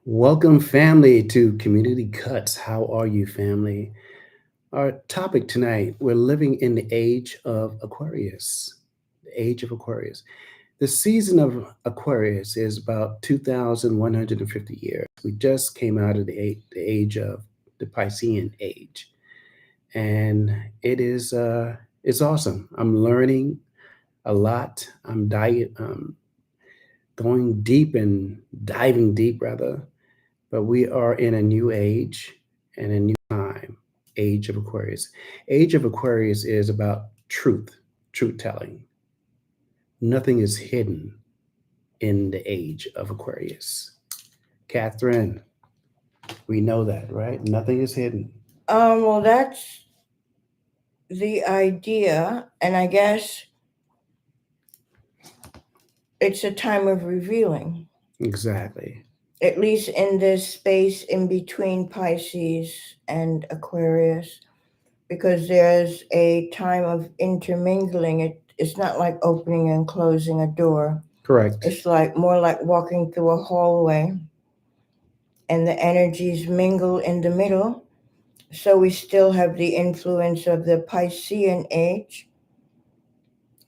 Welcome, family, to Community Cuts. How are you, family? Our topic tonight, we're living in the age of Aquarius. The age of Aquarius. The season of Aquarius is about 2,150 years. We just came out of the age of the Piscean age. And it's awesome. I'm learning a lot. Going deep and diving deep, rather. But we are in a new age and a new time, age of Aquarius. Age of Aquarius is about truth telling. Nothing is hidden in the age of Aquarius. Catherine, we know that, right? Nothing is hidden. Well, that's the idea, and I guess it's a time of revealing, Exactly. at least in this space in between Pisces and Aquarius, because there's a time of intermingling. It's not like opening and closing a door. Correct. It's like more like walking through a hallway, and the energies mingle in the middle. So we still have the influence of the Piscean age,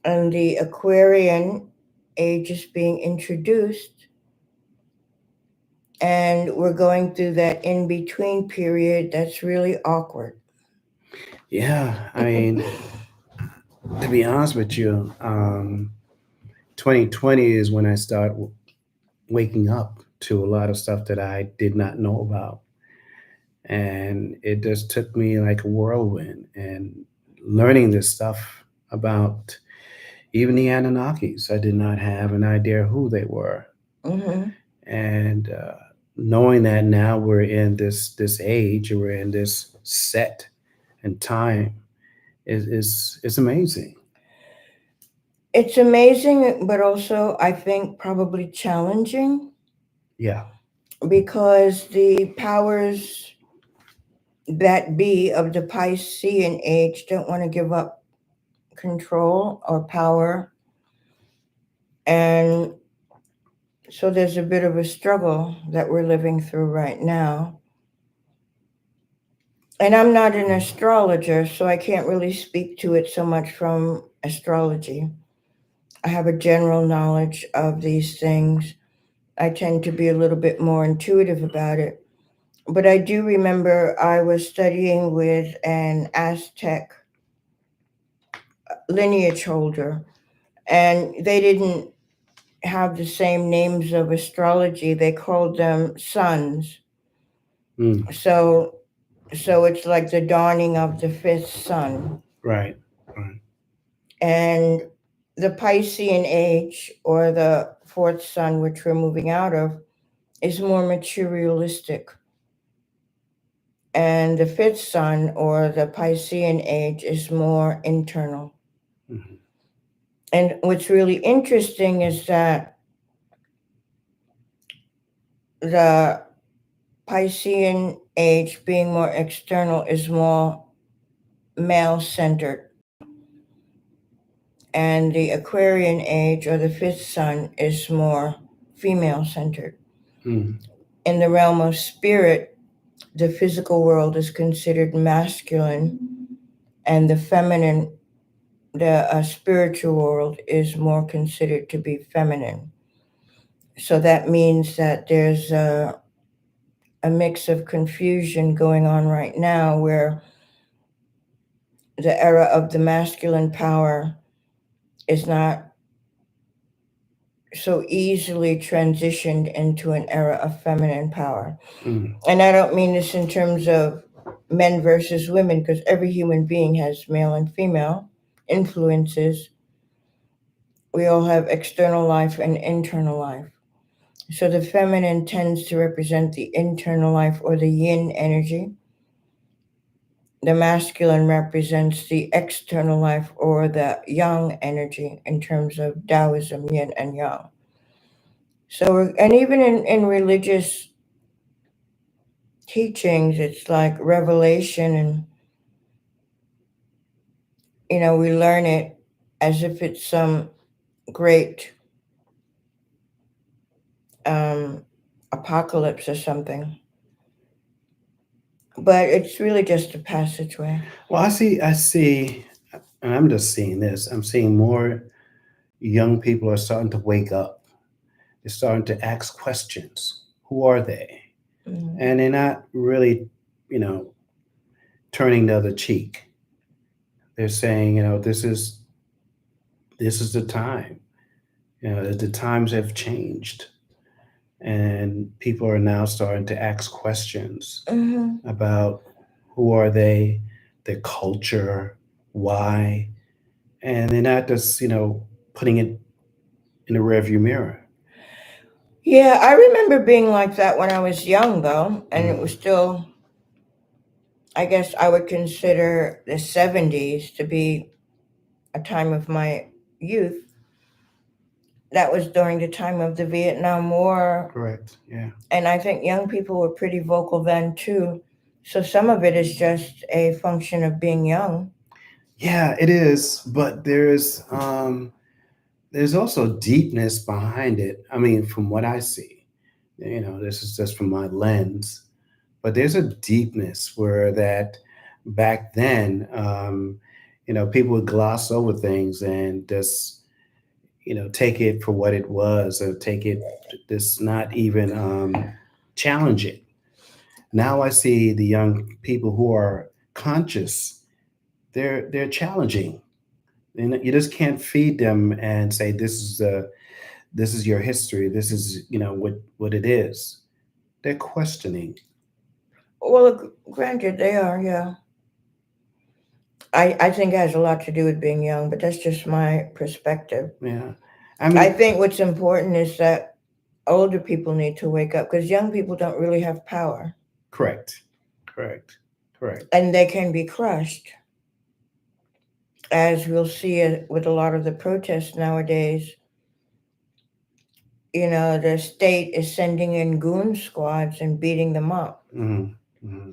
and the Aquarian age is being introduced, and we're going through that in between period that's really awkward. Yeah, I mean, to be honest with you, 2020 is when I started waking up to a lot of stuff that I did not know about. And it just took me like a whirlwind and learning this stuff about even the Anunnakis. I did not have an idea who they were. Hmm. And knowing that now we're in this age, we're in this set and time is amazing. It's amazing, but also I think probably challenging, Yeah. because the powers that be of the Piscean age don't want to give up control or power. And so there's a bit of a struggle that we're living through right now. And I'm not an astrologer, so I can't really speak to it so much from astrology. I have a general knowledge of these things. I tend to be a little bit more intuitive about it. But I do remember I was studying with an Aztec lineage holder, and they didn't have the same names of astrology. They called them suns. Mm, So so it's like the dawning of the fifth sun. right. Right. And the Piscean age, or the fourth sun, which we're moving out of, is more materialistic. And the fifth sun, or the Piscean age, is more internal. Mhm. And what's really interesting is that the Piscean age, being more external, is more male centered. And the Aquarian age, or the fifth sun, is more female centered. Mm, In the realm of spirit, the physical world is considered masculine, and the feminine, the spiritual world, is more considered to be feminine. So that means that there's a mix of confusion going on right now, where the era of the masculine power is not so easily transitioned into an era of feminine power. mm, And I don't mean this in terms of men versus women, because every human being has male and female influences. We all have external life and internal life. So the feminine tends to represent the internal life, or the yin energy. The masculine represents the external life, or the yang energy, in terms of Taoism, yin and yang. So, and even in religious teachings, it's like revelation, and we learn it as if it's some great um, apocalypse or something. But it's really just a passageway. Well, I see, and I'm just seeing this. I'm seeing more young people are starting to wake up. They're starting to ask questions. Who are they? Mm. And they're not really, you know, turning the other cheek. They're saying, this is the time. The times have changed, and people are now starting to ask questions Hmm. about who are they, their culture, why, and they're not just putting it in the rearview mirror. Yeah, I remember being like that when I was young, though, and it was Mhm. still, I guess I would consider the 70s to be a time of my youth. That was during the time of the Vietnam War, Correct. Yeah. and I think young people were pretty vocal then too. So some of it is just a function of being young. Yeah, it is, but there's also deepness behind it. I mean, from what I see, this is just from my lens, but there's a deepness where that back then, people would gloss over things and just, take it for what it was, or take it, just not even challenge it. Now I see the young people who are conscious. They're challenging. And you just can't feed them and say this is your history. This is what it is. They're questioning. Well, granted, they are, yeah. I think it has a lot to do with being young, but that's just my perspective. Yeah, I I mean, think what's important is that older people need to wake up because young people don't really have power correct, correct, correct. and they can be crushed, as we'll see it with a lot of the protests nowadays. The state is sending in goon squads and beating them up. Hmm. Hmm.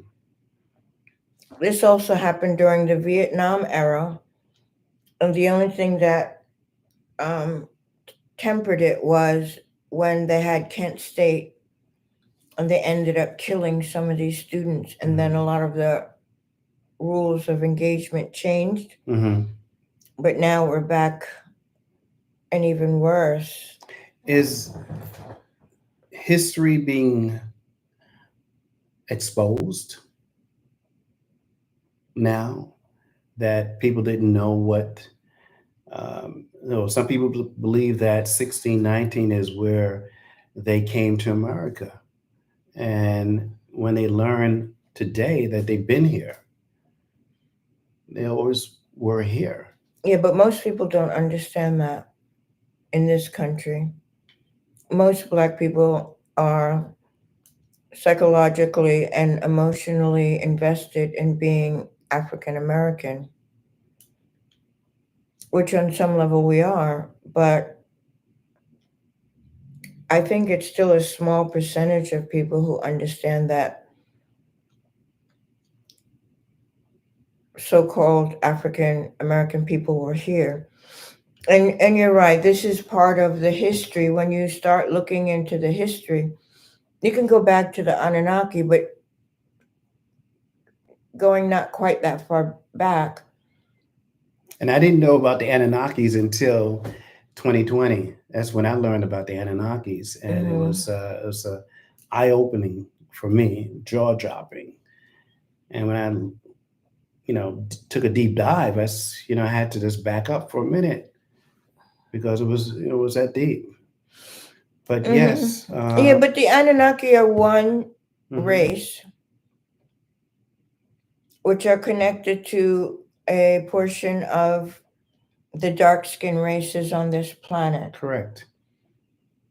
This also happened during the Vietnam era, and the only thing that um, tempered it was when they had Kent State and they ended up killing some of these students, and then a Hmm. lot of the rules of engagement changed. Hmm. But now we're back and even worse. Is history being exposed now that people didn't know what? Some people believe that 1619 is where they came to America. And when they learn today that they've been here, they always were here. Yeah, but most people don't understand that in this country. Most black people are psychologically and emotionally invested in being African American, which on some level we are, but I think it's still a small percentage of people who understand that so called African American people were here. And you're right, this is part of the history. When you start looking into the history, you can go back to the Anunnaki, but going not quite that far back. And I didn't know about the Anunnakis until 2020. That's when I learned about the Anunnakis, and it Hmm. was eye opening for me, jaw dropping. And when I took a deep dive, I had to just back up for a minute because it was that deep. But Hmm. yes, Yeah, but the Anunnaki are one mhm, race which are connected to a portion of the dark skinned races on this planet. correct.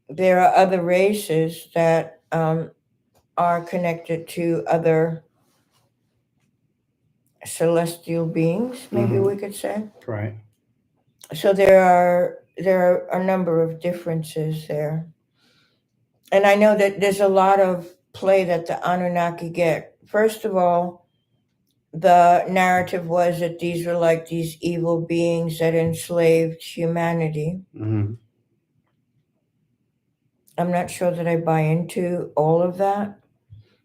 There are other races that are connected to other celestial beings, maybe we Hmm. could say. Right. So there are a number of differences there, and I know that there's a lot of play that the Anunnaki get. First of all, the narrative was that these were like these evil beings that enslaved humanity. Hmm. I'm not sure that I buy into all of that,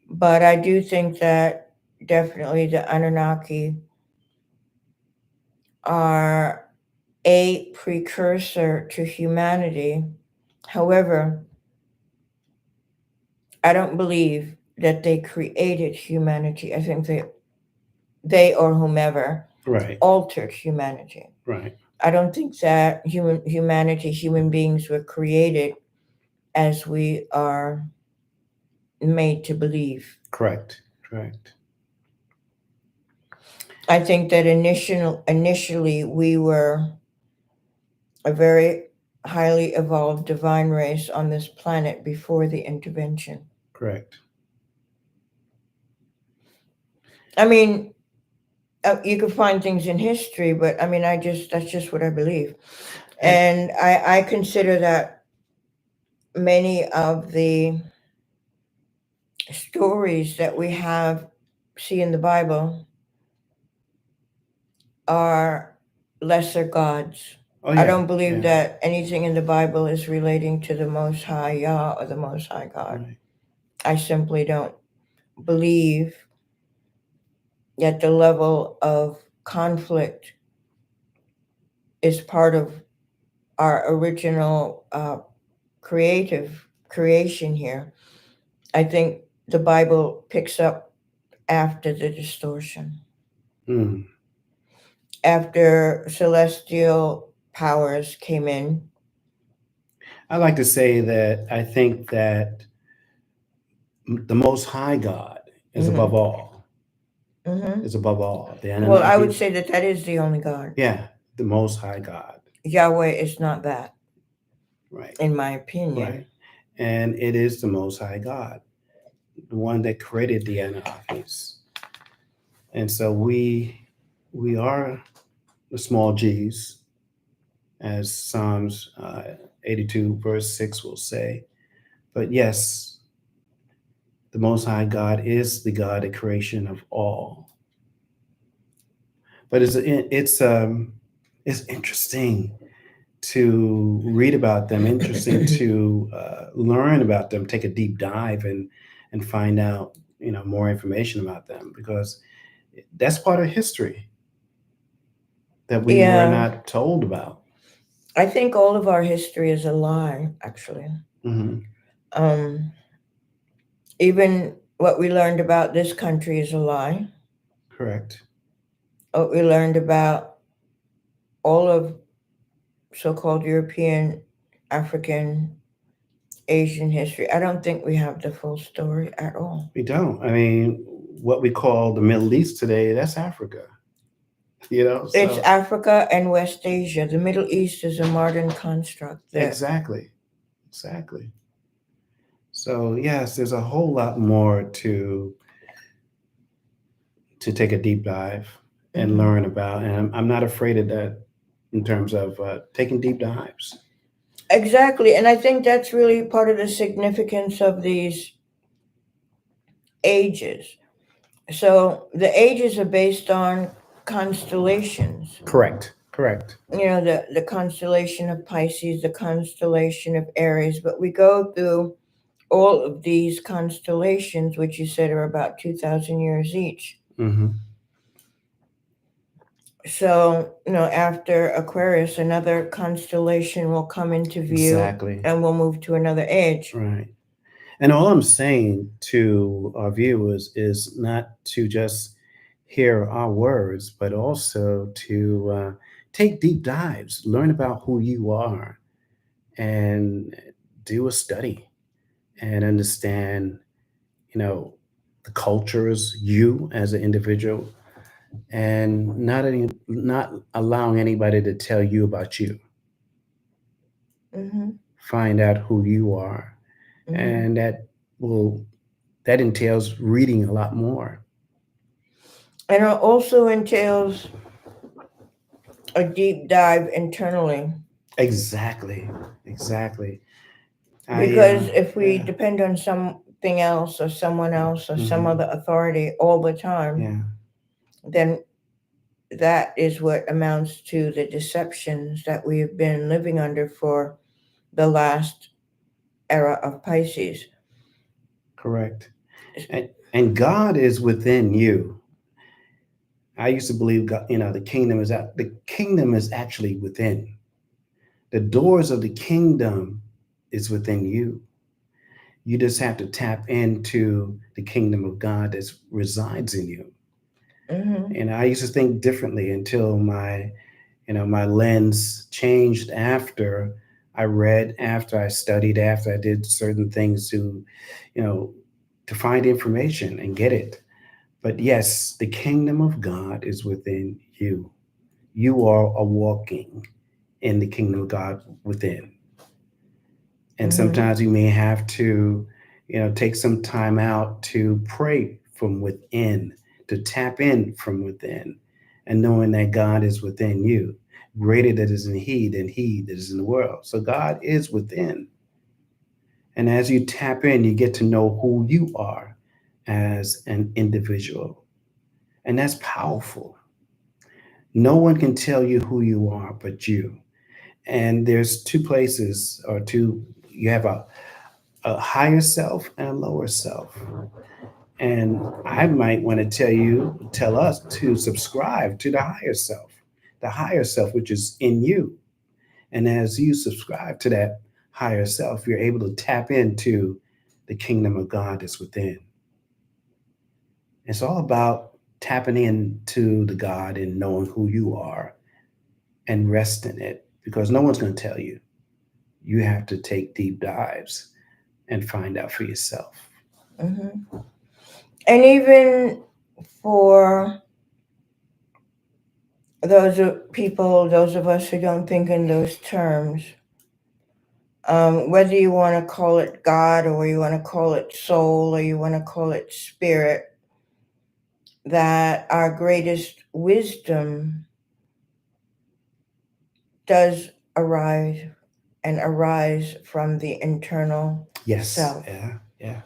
but I do think that definitely the Anunnaki are a precursor to humanity. However, I don't believe that they created humanity. I think they or whomever Right. altered humanity. Right. I don't think that human beings were created as we are made to believe. Correct. Correct. I think that initially we were a very highly evolved divine race on this planet before the intervention. Correct. I mean, you could find things in history, but I mean, that's just what I believe, And and I consider that many of the stories that we see in the Bible are lesser gods. oh I yeah. don't believe Yeah. that anything in the Bible is relating to the Most High Yah or the Most High God. Right. I simply don't believe that the level of conflict is part of our original creative creation here. I think the Bible picks up after the distortion, Mm. after celestial powers came in. I like to say that I think that the Most High God is Hmm. above all. Hmm. Is above all. The Well, I would Anunnaki. say that that is the only God. Yeah. The Most High God. Yahweh is not that, Right. in my opinion. Right. And it is the Most High God, the one that created the Anunnakis. And so we are the small G's, as Psalms 82 verse 6 will say. But yes, the Most High God is the God, the creation of all. But it's interesting to read about them, interesting to learn about them, take a deep dive and find out more information about them, because that's part of history that we were Yeah, not told about. I think all of our history is a lie, actually. Hmm. Um, Even what we learned about this country is a lie. Correct. What we learned about all of so called European, African, Asian history, I don't think we have the full story at all. We don't. I mean, what we call the Middle East today, that's Africa. It's So Africa and West Asia. The Middle East is a modern construct that. exactly, exactly. So yes, there's a whole lot more to take a deep dive and Mhm. learn about, and I'm not afraid of that in terms of taking deep dives. Exactly. And I think that's really part of the significance of these ages. So the ages are based on constellations. Correct. Correct. The constellation of Pisces, the constellation of Aries, but we go through all of these constellations, which you said are about 2,000 years each. Hmm. So, after Aquarius, another constellation will come into view Exactly. and we'll move to another age. Right. And all I'm saying to our viewers is not to just hear our words, but also to take deep dives, learn about who you are, and do a study and understand, you know, the cultures, you as an individual, and not allowing anybody to tell you about you. Hmm. Find out who you are, Hmm. and will that entails reading a lot more. And it also entails a deep dive internally. Exactly, exactly. I Because if we yeah, depend on something else or someone else or some hmm, other authority all the time, yeah, then that is what amounts to the deceptions that we've been living under for the last era of Pisces. Correct. And God is within you. I used to believe God, the kingdom is actually within. The doors of the kingdom is within you. You just have to tap into the kingdom of God that resides in you. Mm-hmm. And I used to think differently until my lens changed after I read, after I studied, after I did certain things you know, to find information and get it. But yes, the kingdom of God is within you. You are a walking in the kingdom of God within. And Mm-hmm. sometimes you may have to, take some time out to pray from within, to tap in from within, and knowing that God is within you. Greater that is in he that is in the world. So God is within. And as you tap in, you get to know who you are as an individual. And that's powerful. No one can tell you who you are but you. And there's two places, or two, you have a higher self and a lower self. And I might want to tell us to subscribe to the higher self, which is in you. And as you subscribe to that higher self, you're able to tap into the kingdom of God that's within. It's all about tapping into the God and knowing who you are and rest in it because no one's going to tell you. You have to take deep dives and find out for yourself. Mm-hmm. And even for those of us who don't think in those terms, whether you want to call it God or you want to call it soul or you want to call it spirit, that our greatest wisdom does arise and arise from the internal Yes. self. Yeah. Yeah.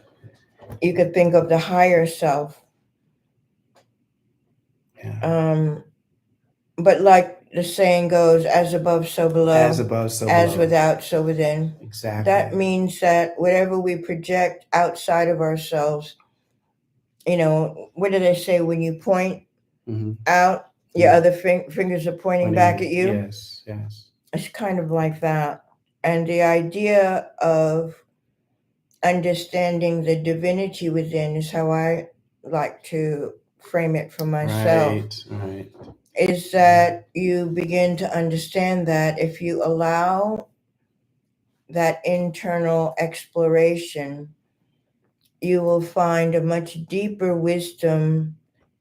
You could think of the higher self, Yeah. um, but like the saying goes, as above, so As below, above, so as below. without, so within. Exactly. That means that whatever we project outside of ourselves, what do they say when you point Hmm. out, your Yeah. other fingers are pointing back at you? Yes. Yes. It's kind of like that. And the idea of understanding the divinity within is how I like to frame it for myself, Right. Right. is that you begin to understand that if you allow that internal exploration, you will find a much deeper wisdom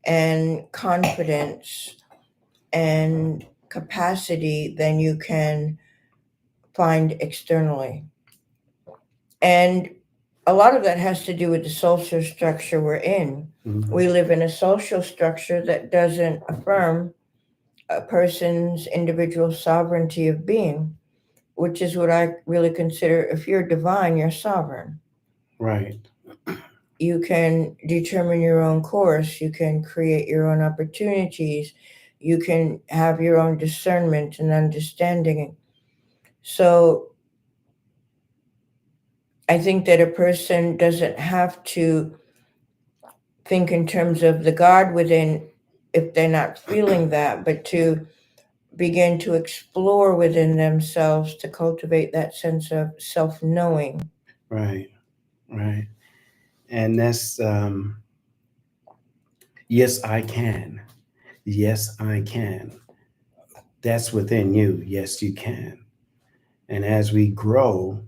and confidence and capacity than you can find externally. And a lot of that has to do with the social structure we're in. Hmm. We live in a social structure that doesn't affirm a person's individual sovereignty of being, which is what I really consider, if you're divine, you're sovereign. Right. You can determine your own course, you can create your own opportunities, you can have your own discernment and understanding. So I think that a person doesn't have to think in terms of the God within if they're not feeling that, but to begin to explore within themselves to cultivate that sense of self knowing. Right. Right. And that's yes, I can. Yes, I can. That's within you. Yes, you can. And as we grow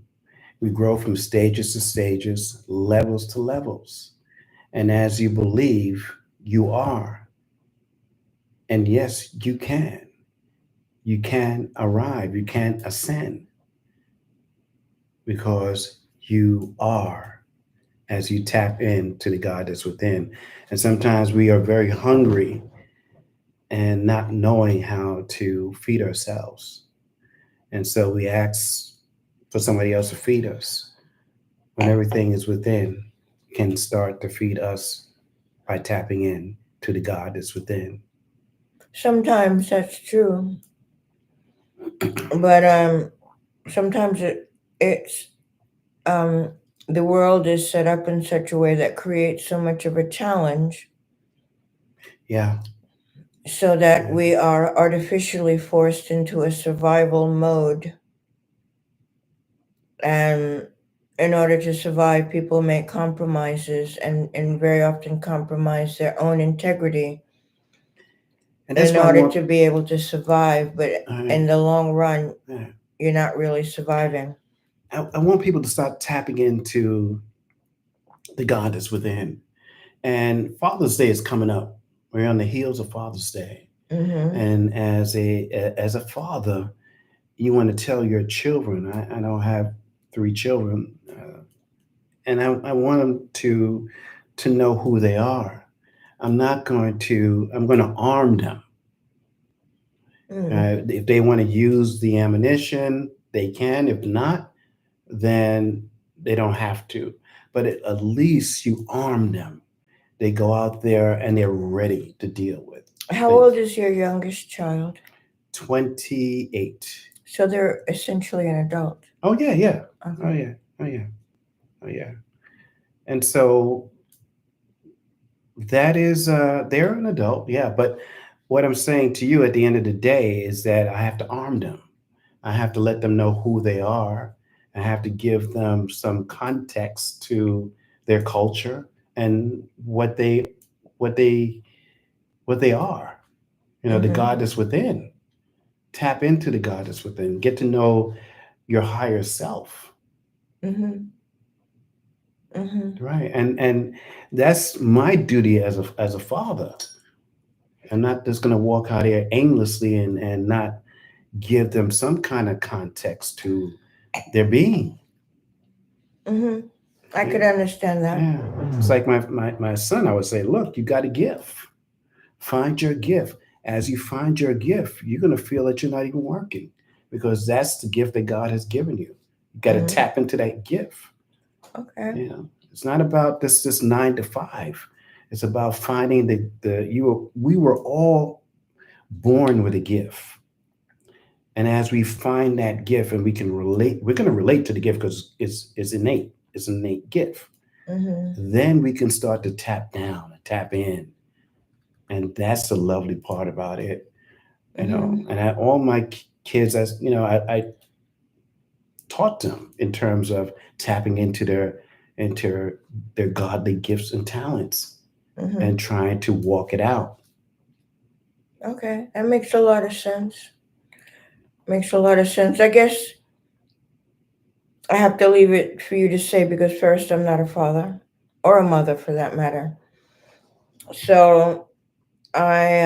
from stages to stages, levels to levels. And as you believe, you are. And yes, you can. You can arrive. You can ascend because you are as you tap into the God that's within. And sometimes we are very hungry and not knowing how to feed ourselves. And so we ask for somebody else to feed us when everything is within can start to feed us by tapping in to the God that's within. Sometimes that's true, but sometimes it's the world is set up in such a way that creates so much of a challenge, Yeah. so that Yeah. we are artificially forced into a survival mode. And in order to survive, people make compromises, and very often compromise their own integrity And that's in why I order want, to be able to survive. But in I, the long run, yeah. you're not really surviving. I want people to start tapping into the God that's within. And Father's Day is coming up. We're on the heels of Father's Day. Mm-hmm. And as a father, you want to tell your children. I don't have three children, and I want them to know who they are. I'm not going to. I'm going to arm them. Mm-hmm. If they want to use the ammunition, they can. If not, then they don't have to. But at least you arm them. They go out there and they're ready to deal with How things. old is your youngest child? 28. So they're essentially an adult. Oh yeah, yeah. Oh Okay. yeah. Oh yeah. Oh yeah. And so that is they're an adult, yeah. But what I'm saying to you at the end of the day is that I have to arm them. I have to let them know who they are. I have to give them some context to their culture and what they what they are. You know, the Mm-hmm. God that's within. Tap into the God that's within. Get to know your higher self. Mm-hmm. Mm-hmm. Right. And that's my duty as a father. I'm not just gonna walk out here aimlessly and not give them some kind of context to their being. Mm-hmm. I Yeah. could understand that. Yeah. It's like my son, I would say, look, you got a gift. Find your gift. As you find your gift, you're gonna feel that you're not even working because that's the gift that God has given you. You got to Mm-hmm. tap into that gift. Okay. You know, it's not about this 9 to 5. It's about finding the you were we were all born with a gift. And as we find that gift and we can relate, we're going to relate to the gift because it's innate. It's an innate gift. Mm-hmm. Then we can start to tap down and tap in. And that's the lovely part about it. Mm-hmm. And all my kids, as I taught them in terms of tapping into their godly gifts and talents Mm-hmm. and trying to walk it out. Okay. That makes a lot of sense. Makes a lot of sense. I guess I have to leave it for you to say because first, I'm not a father or a mother for that matter. So I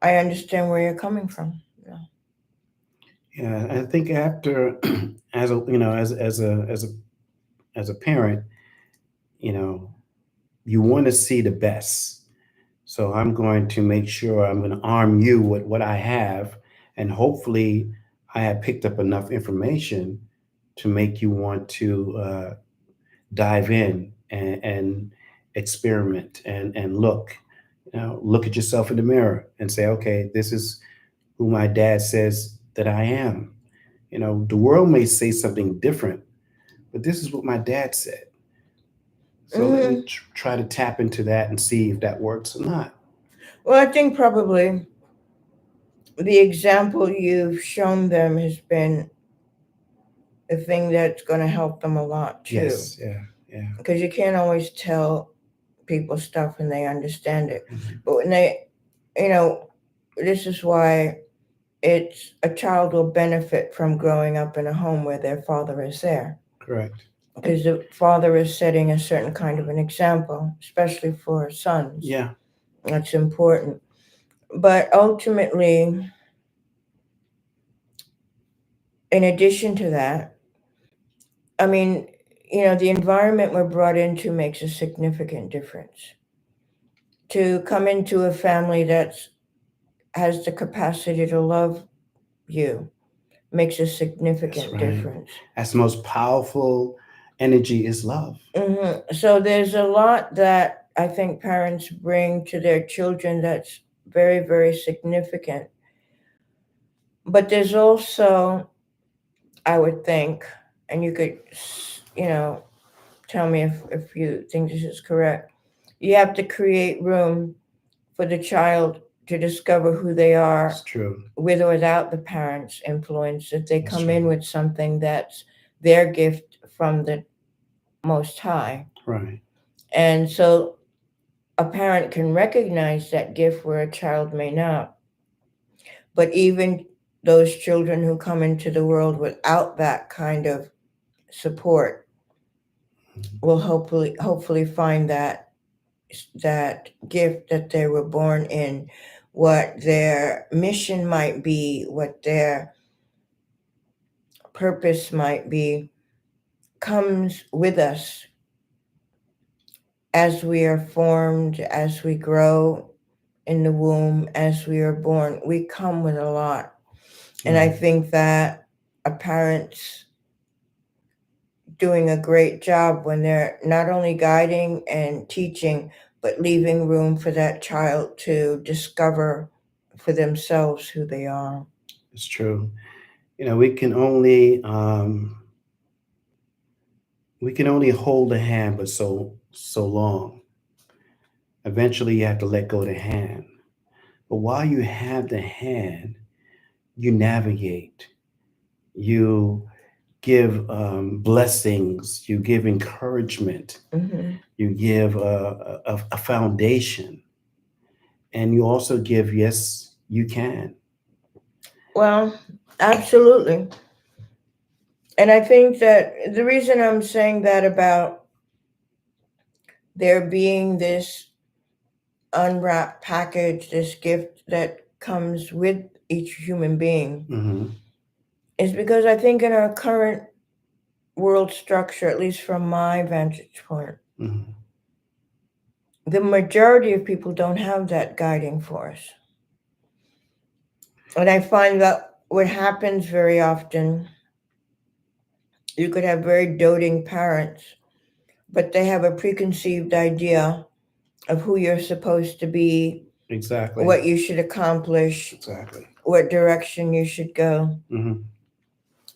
understand where you're coming from. Yeah. Yeah, I think after as a as a parent, you know, you want to see the best. So I'm going to make sure I'm going to arm you with what I have, and hopefully I have picked up enough information to make you want to dive in and experiment and look. Look at yourself in the mirror and say, okay, this is who my dad says that I am. The world may say something different, but this is what my dad said. So let me Hmm. try to tap into that and see if that works or not. Well, I think probably the example you've shown them has been the thing that's going to help them a lot too. Yes, yeah, yeah. Because you can't always tell people stuff and they understand it. Mhm. But when they, you know, this is why it's a child will benefit from growing up in a home where their father is there. Correct. Because the father is setting a certain kind of an example, especially for sons. Yeah, That's important. But ultimately, in addition to that, I mean, the environment we're brought into makes a significant difference. To come into a family that has the capacity to love you makes a that's significant right. difference. That's the most powerful energy is love. So there's a lot that I think parents bring to their children that's very, very significant. But there's also, I would think, and you could you know, tell me if you think this is correct. You have to create room for the child to discover who they are It's true. with or without the parents' influence. If they It's come true. in with something that's their gift from the Most High. Right. And so a parent can recognize that gift where a child may not. But even those children who come into the world without that kind of support will hopefully find that gift that they were born in, what their mission might be, what their purpose might be, comes with us as we are formed, as we grow in the womb, as we are born. We come with a lot. And I Right. think that a parent's doing a great job when they're not only guiding and teaching, but leaving room for that child to discover for themselves who they are. It's true. We can only hold the hand, but so long. Eventually, you have to let go of the hand. But while you have the hand, you navigate. You give blessings. You give encouragement. Hmm. You give a foundation, and you also give, yes, you can. Well, absolutely. And I think that the reason I'm saying that about there being this unwrapped package, this gift that comes with each human being, Hmm. is because I think in our current world structure, at least from my vantage point, Hmm. the majority of people don't have that guiding force. And I find that what happens very often, you could have very doting parents, but they have a preconceived idea of who you're supposed to be, Exactly. what you should accomplish, Exactly. what direction you should go, Hmm.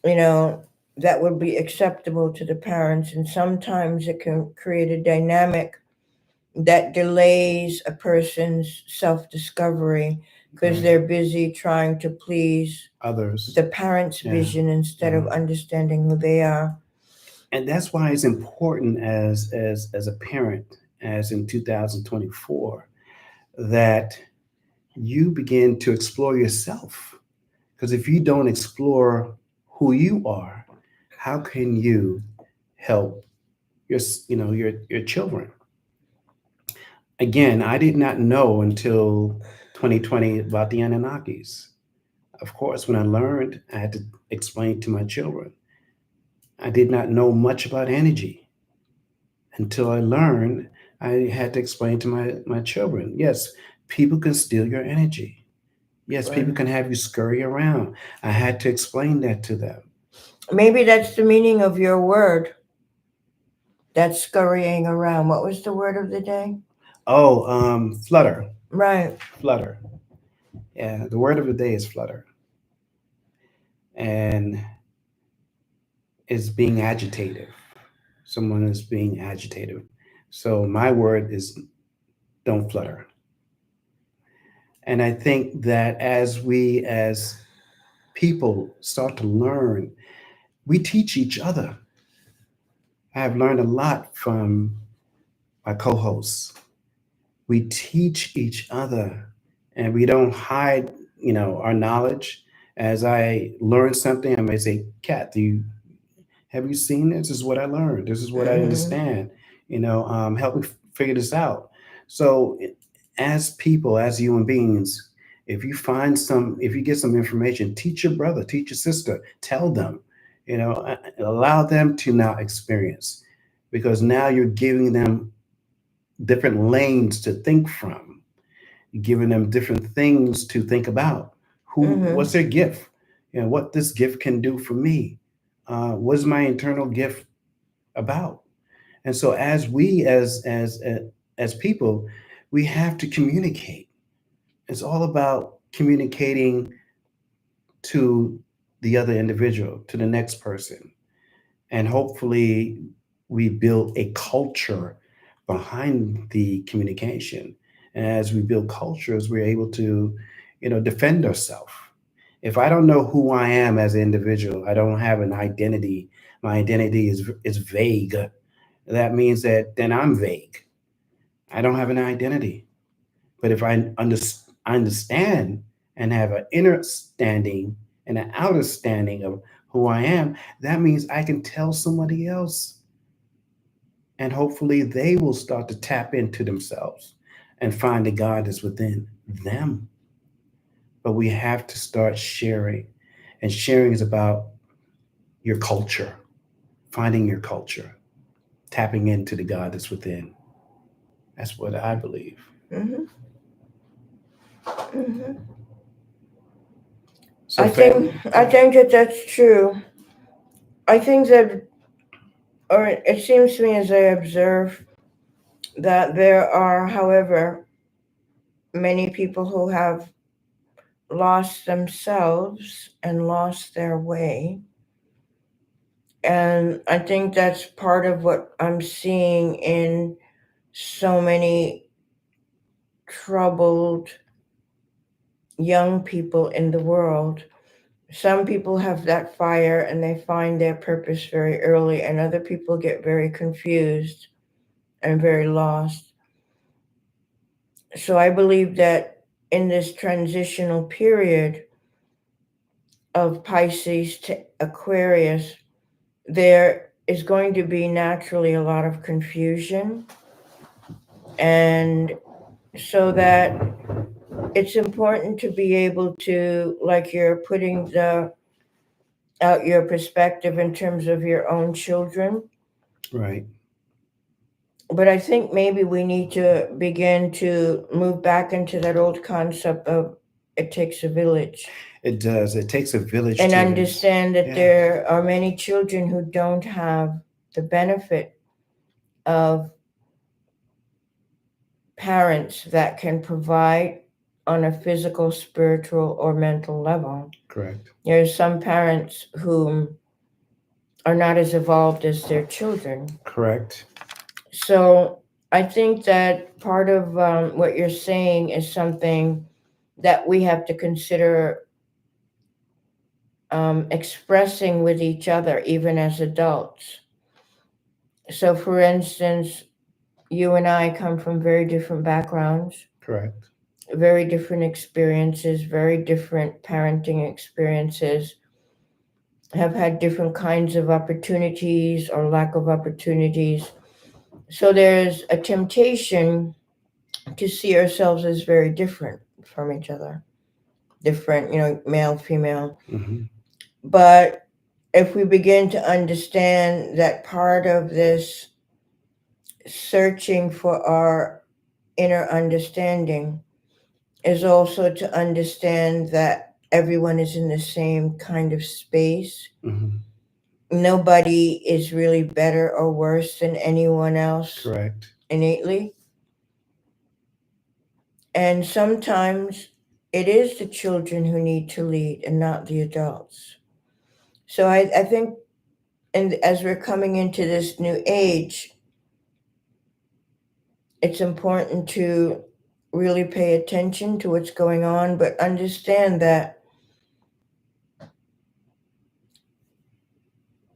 you know, that would be acceptable to the parents. And sometimes it can create a dynamic that delays a person's self discovery because Right. they're busy trying to please Others. the parents' Yeah. vision instead of Hmm. understanding who they are. And that's why it's important as a parent, as in 2024, that you begin to explore yourself. Because if you don't explore who you are, how can you help your children? Again, I did not know until 2020 about the Anunnakis. Of course, when I learned, I had to explain to my children. I did not know much about energy until I learned. I had to explain to my children. Yes, people can steal your energy. Yes, people Right. can have you scurry around. I had to explain that to them. Maybe that's the meaning of your word, that's scurrying around. What was the word of the day? Oh, flutter, Right. flutter. Yeah, the word of the day is flutter, and is being agitated. Someone is being agitated. So my word is don't flutter. And I think that as we as people start to learn, we teach each other. I have learned a lot from my co-hosts. We teach each other, and we don't hide, our knowledge. As I learn something, I may say, "Kat, have you seen this? This is what I learned. This is what I Hmm. understand. Help me figure this out." So, as people, as human beings, if you get some information, teach your brother, teach your sister, tell them, allow them to now experience, because now you're giving them different lanes to think from, giving them different things to think about. Hmm. What's their gift? What this gift can do for me. What's my internal gift about? And so, as people, we have to communicate. It's all about communicating to the other individual, to the next person. And hopefully, we build a culture behind the communication. And as we build cultures, we're able to, defend ourselves. If I don't know who I am as an individual, I don't have an identity. My identity is vague. That means that then I'm vague. I don't have an identity. But if I understand and have an inner standing and an outer standing of who I am, that means I can tell somebody else. And hopefully they will start to tap into themselves and find the God that's within them. But we have to start sharing. And sharing is about your culture, finding your culture, tapping into the God that's within. That's what I believe. Hmm. Hmm. So, I think I think that that's true. I think that, or it seems to me as I observe that there are, however, many people who have lost themselves and lost their way. And I think that's part of what I'm seeing in so many troubled young people in the world. Some people have that fire and they find their purpose very early, and other people get very confused and very lost. So I believe that in this transitional period of Pisces to Aquarius, there is going to be naturally a lot of confusion. And so that it's important to be able to, like you're putting the out your perspective in terms of your own children. right. But I think maybe we need to begin to move back into that old concept of it takes a village, It does. It takes a village and to raise. understand that Yeah. there are many children who don't have the benefit of parents that can provide on a physical, spiritual, or mental level. Correct. There's some parents who are not as evolved as their children. Correct. So I think that part of what you're saying is something that we have to consider expressing with each other, even as adults. So, for instance, you and I come from very different backgrounds, Correct. very different experiences, very different parenting experiences, have had different kinds of opportunities or lack of opportunities. So, there's a temptation to see ourselves as very different from each other, different, male, female. Hmm. But if we begin to understand that part of this searching for our inner understanding is also to understand that everyone is in the same kind of space. Hmm. Nobody is really better or worse than anyone else Correct. innately. And sometimes it is the children who need to lead and not the adults. So I think, and as we're coming into this new age, it's important to really pay attention to what's going on, but understand that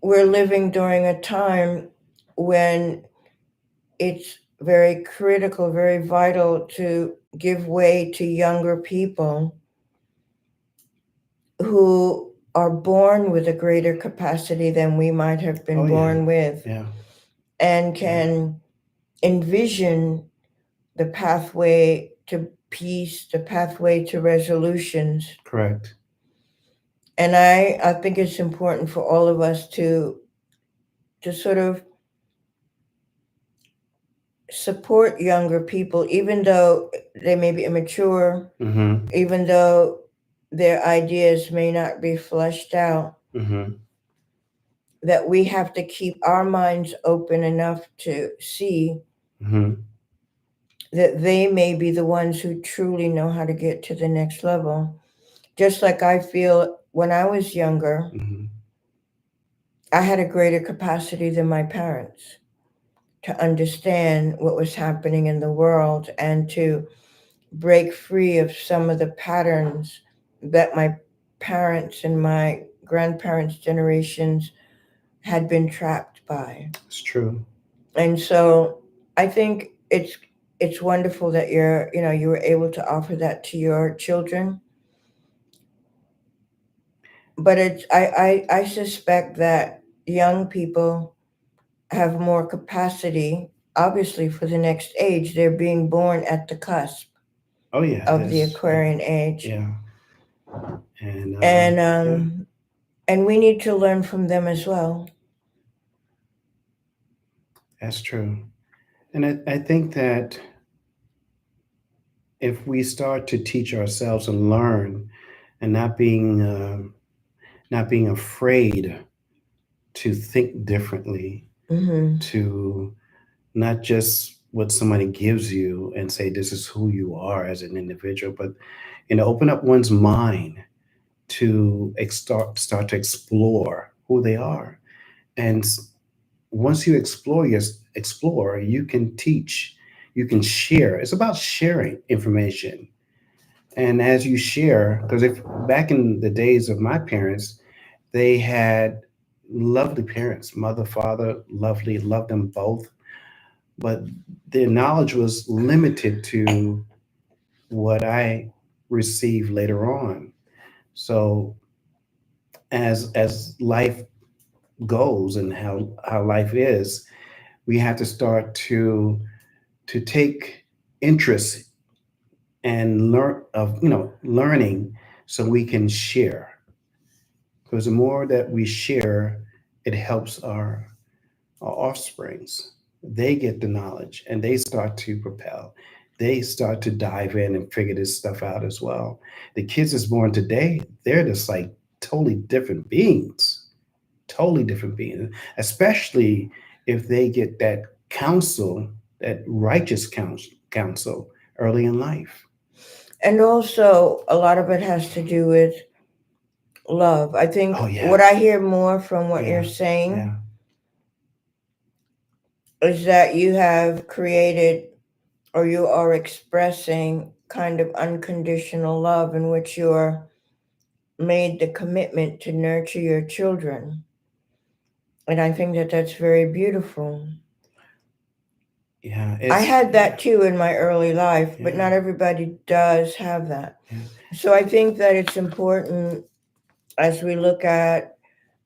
we're living during a time when it's very critical, very vital to give way to younger people who are born with a greater capacity than we might have been Oh yeah. born with, Yeah. and Yeah. can envision the pathway to peace, the pathway to resolutions. Correct. And I think it's important for all of us to sort of support younger people, even though they may be immature, Hmm. even though their ideas may not be fleshed out, Hmm. that we have to keep our minds open enough to see Hmm. that they may be the ones who truly know how to get to the next level. Just like I feel when I was younger, Hmm. I had a greater capacity than my parents to understand what was happening in the world and to break free of some of the patterns that my parents and my grandparents' generations had been trapped by. It's true. And so I think it's wonderful that you were able to offer that to your children. But I suspect that young people have more capacity, obviously, for the next age. They're being born at the cusp Oh yeah, of the that's yeah, Aquarian age. yeah, and And yeah, and we need to learn from them as well. that's true. And I think that if we start to teach ourselves and learn, and not being afraid to think differently, Hmm. to not just what somebody gives you and say this is who you are as an individual, but open up one's mind to start to explore who they are. And once you explore, you can teach, you can share. It's about sharing information. And as you share, because if back in the days of my parents, they had lovely parents, mother, father, lovely, loved them both, but their knowledge was limited to what I received later on. So as life goes and how life is, we have to start to take interest and learning so we can share, because the more that we share, it helps our offsprings. They get the knowledge and they start to propel. They start to dive in and figure this stuff out as well. The kids that's born today, they're just like totally different beings, totally different beings, especially if they get that counsel, that righteous counsel early in life. And also, a lot of it has to do with love. I think Oh yeah, what I hear more from what yeah, you're saying yeah. is that you have created or you are expressing kind of unconditional love in which you're made the commitment to nurture your children. And I think that that's very beautiful. Yeah, I it's had yeah, that too in my early life, but yeah, not everybody does have that. yeah. So I think that it's important as we look at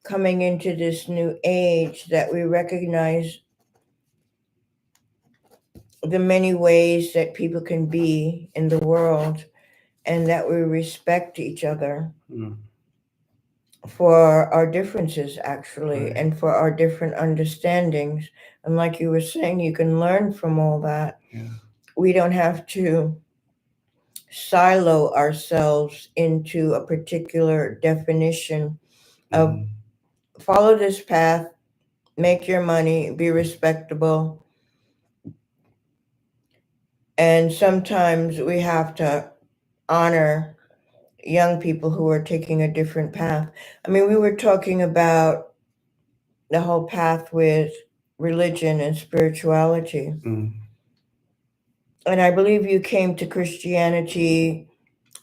coming into this new age that we recognize the many ways that people can be in the world and that we respect each other Mm, for our differences, actually, right. and for our different understandings. And like you were saying, you can learn from all that. Yeah. We don't have to silo ourselves into a particular definition of Hmm. follow this path, make your money, be respectable. And sometimes we have to honor young people who are taking a different path. I mean, we were talking about the whole path with religion and spirituality. Mm. And I believe you came to Christianity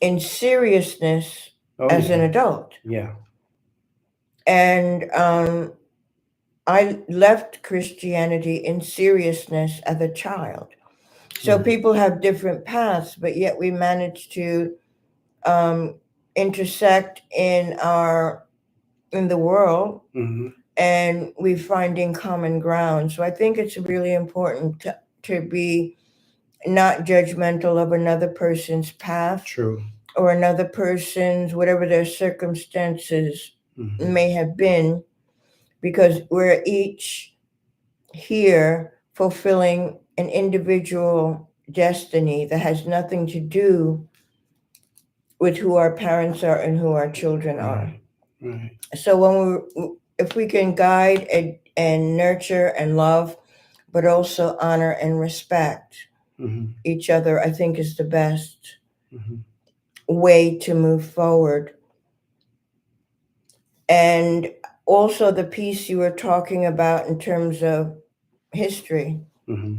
in seriousness Oh as yeah, an adult. yeah. And I left Christianity in seriousness as a child. So Right. people have different paths, but yet we manage to um, intersect in the world, Hmm. and we're finding common ground. So I think it's really important to be not judgmental of another person's path True. or another person's, whatever their circumstances Hmm. may have been, because we're each here fulfilling an individual destiny that has nothing to do with who our parents are and who our children are. Right. Right. So if we can guide and nurture and love, but also honor and respect Hmm. each other, I think is the best Hmm. way to move forward. And Also, the piece you were talking about in terms of history, Hmm.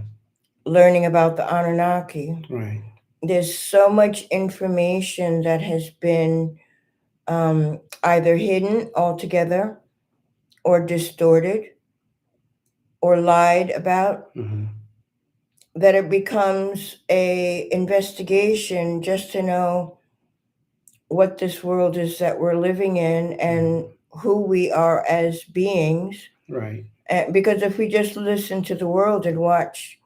learning about the Anunnaki. Right. There's so much information that has been either hidden altogether or distorted or lied about, Hmm. that it becomes a investigation just to know what this world is that we're living in and who we are as beings. Right. Because if we just listen to the world and watch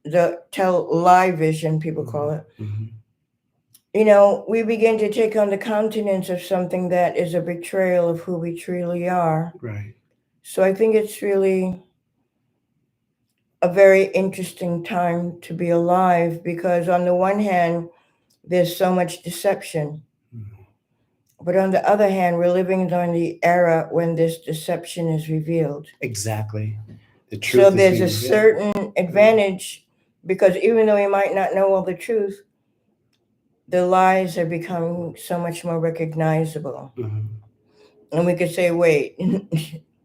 the television, people call it, Hmm. we begin to take on the countenance of something that is a betrayal of who we truly are. Right. So I think it's really a very interesting time to be alive because, on the one hand, there's so much deception. Mhm. But on the other hand, we're living during the era when this deception is revealed. Exactly. The So truth is there's a being revealed. certain advantage because even though we might not know all the truth, the lies are becoming so much more recognizable. Hmm. And we could say, wait,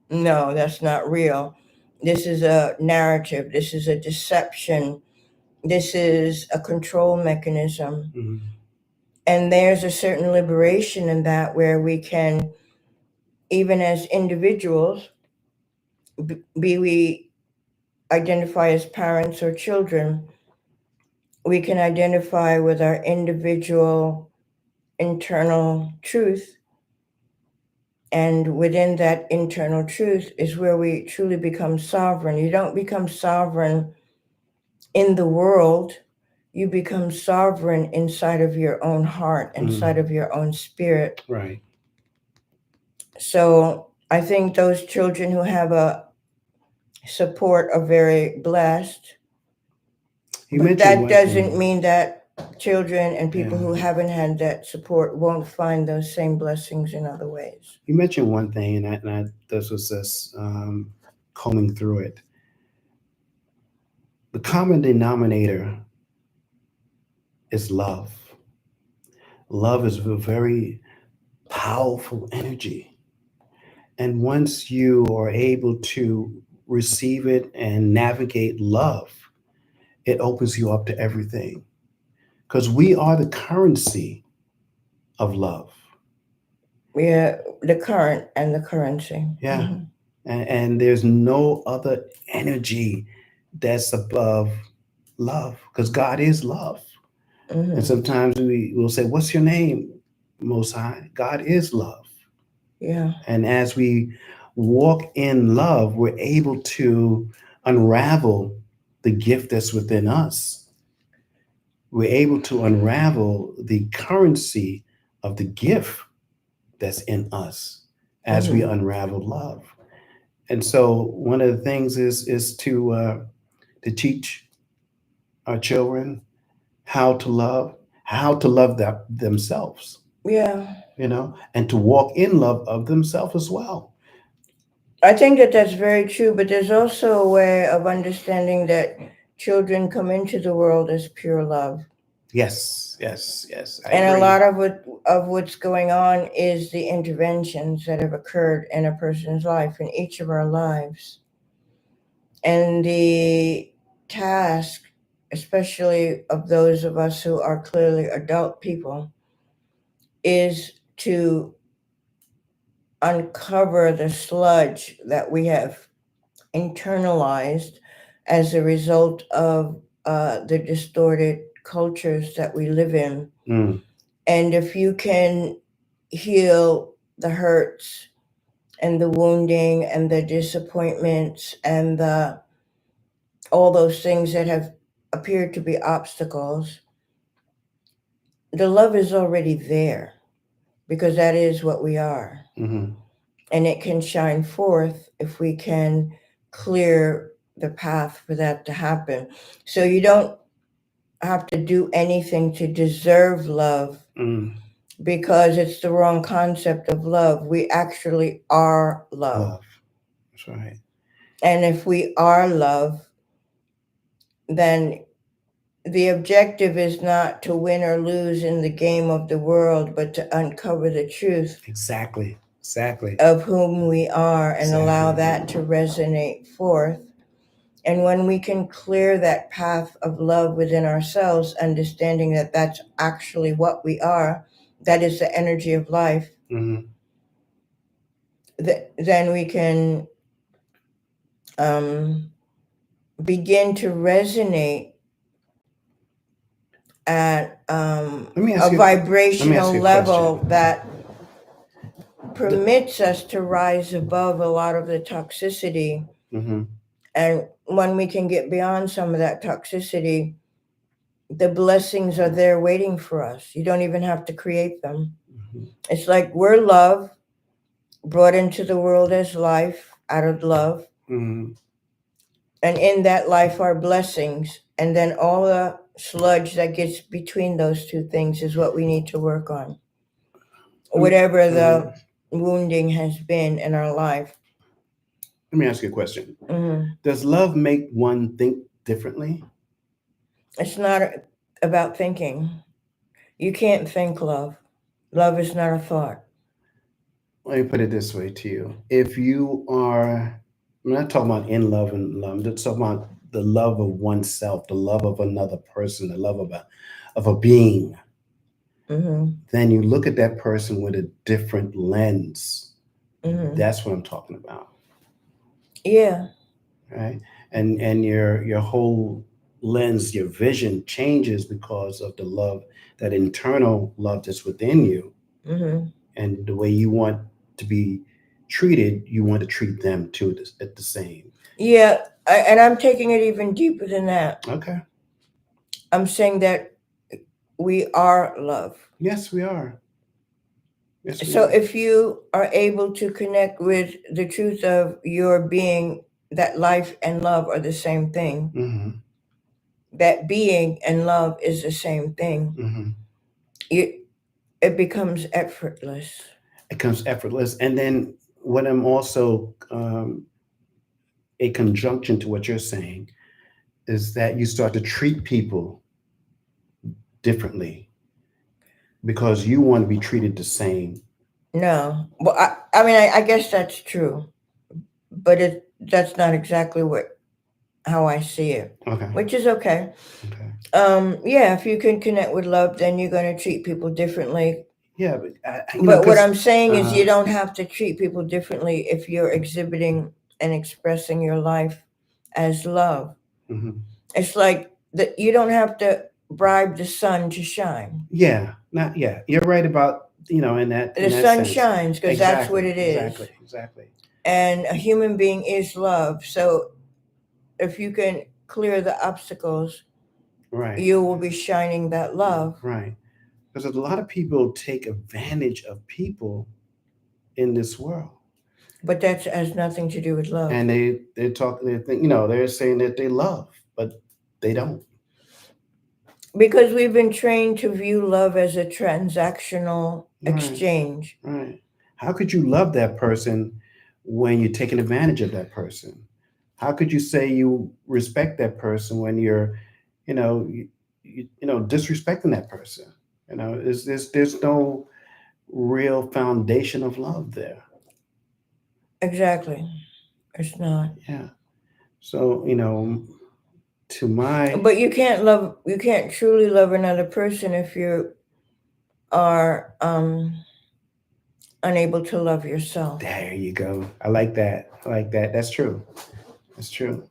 no, that's not real. This is a narrative. This is a deception. This is a control mechanism. Hmm. And there's a certain liberation in that where we can, even as individuals, be we identify as parents or children, we can identify with our individual internal truth. And within that internal truth is where we truly become sovereign. You don't become sovereign in the world, you become sovereign inside of your own heart, inside of your own spirit. Right. So I think those children who have a support are very blessed. You But mentioned that one doesn't thing. mean that children and people Yeah. who haven't had that support won't find those same blessings in other ways. You mentioned one thing, this was just combing through it. The common denominator is love. Love is a very powerful energy. And once you are able to receive it and navigate love, it opens you up to everything. Because we are the currency of love. Yeah, the current and the currency. Yeah. And there's no other energy that's above love because God is love. And Mm-hmm. sometimes we will say, what's your name, Most High? God is love. Yeah. And as we walk in love, we're able to unravel the gift that's within us. We're able to unravel the currency of the gift that's in us as we Mm-hmm. unravel love. And so one of the things is to teach our children how to love themselves, Yeah. and to walk in love of themselves as well. I think that that's very true, but there's also a way of understanding that children come into the world as pure love. Yes, yes, yes. I And a agree. lot of what's going on is the interventions that have occurred in a person's life, in each of our lives. And the task, especially of those of us who are clearly adult people, is to uncover the sludge that we have internalized as a result of the distorted cultures that we live in. Mm, And if you can heal the hurts and the wounding and the disappointments and all those things that have appeared to be obstacles, the love is already there because that is what we are. mhm. And it can shine forth if we can clear the path for that to happen. So you don't have to do anything to deserve love Mm, because it's the wrong concept of love. We actually are love. love. That's right. And if we are love, then the objective is not to win or lose in the game of the world, but to uncover the truth. Exactly. Exactly. of whom we are and allow Exactly. that to resonate forth. And when we can clear that path of love within ourselves, understanding that that's actually what we are, that is the energy of life, Mm-hmm. then we can begin to resonate at Let me a ask you. Let me ask vibrational you a level question. that permits us to rise above a lot of the toxicity. Mm-hmm. And when we can get beyond some of that toxicity, the blessings are there waiting for us. You don't even have to create them. Mm-hmm. It's like we're love brought into the world as life out of love. Mm-hmm. And in that life are blessings. And then all the sludge that gets between those two things is what we need to work on. Whatever the wounding has been in our life. Let me ask you a question. Mm-hmm. Does love make one think differently? It's not about thinking. You can't think love. Love is not a thought. Let me put it this way to you. If you are, I'm not talking about in love and love, I'm just talking about the love of oneself, the love of another person, the love of a being, Mm-hmm. then you look at that person with a different lens. Mm-hmm. That's what I'm talking about. Yeah. Right? And your whole lens, your vision changes because of the love, that internal love that's within you, Mm-hmm. and the way you want to be treated, you want to treat them too at the same. Yeah. And I'm taking it even deeper than that. Okay. I'm saying that we are love. Yes, we are. Yes, we So are. if you are able to connect with the truth of your being, that life and love are the same thing, Mm-hmm. that being and love is the same thing, Mm-hmm. you, it becomes effortless. It comes effortless. And then what I'm also a conjunction to what you're saying is that you start to treat people differently because you want to be treated the same. No. Well, I mean, I guess that's true, but that's not exactly how I see it, Okay. which is okay. Okay. Yeah, if you can connect with love, then you're going to treat people differently. Yeah, but But what because I'm saying is, uh, you don't have to treat people differently if you're exhibiting and expressing your life as love. mhm. It's like that you don't have to bribe the sun to shine. Yeah, not yeah. You're right about in The that sun sense. shines because that's what Exactly. it is. Exactly. Exactly. And a human being is love. So if you can clear the obstacles, Right. you will be shining that love. Right. Because a lot of people take advantage of people in this world, But that has nothing to do with love. and they think they're saying that they love, but they don't. Because we've been trained to view love as a transactional Right. exchange. Right. How could you love that person when you're taking advantage of that person? How could you say you respect that person when you're, disrespecting that person? There's no real foundation of love there. Exactly. It's not. Yeah. So to my But you can't truly love another person if you are unable to love yourself. there you go. I like that. I like that. That's true. That's true.